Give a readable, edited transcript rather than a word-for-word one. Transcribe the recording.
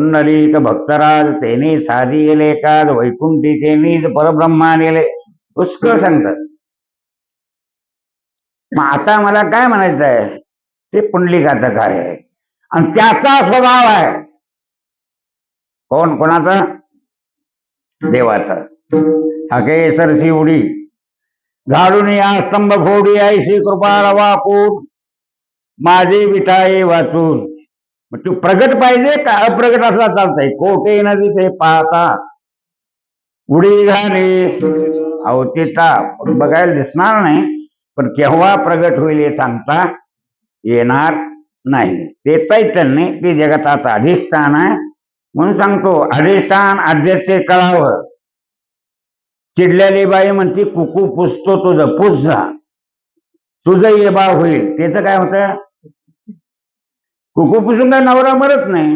पुंडलिक भक्तराज तेने साधी गेले काज वैकुंठी तेनीच परब्रह्मा गेले पुष्कळ सांगतात. मग आता मला काय म्हणायचं आहे, ते पुंडलिकाचं कार्य आहे आणि त्याचा स्वभाव आहे. कोणाचा? देवाचा. हाके सरसी उडी घालून या स्तंभ फोडी ऐशी कृपा रवा पोट माझे विठाई वाचून. मग तू प्रगट पाहिजे का अप्रगट असला चालतंय? कोठे न दिसे पाहता उडी घाली अवतिता बघायला दिसणार नाही, पण केव्हा प्रगट होईल हे सांगता येणार नाही. ते चैतन्य ते जगताचं अधिष्ठान आहे. म्हणून सांगतो अधिष्ठान अध्यक्ष कळावं. चिडलेली बाई म्हणती कुकू पुसतो तुझं, पुस जा तुझं ये बा होईल. त्याच काय होतं? कुकू पुसून काय नवरा मरत नाही.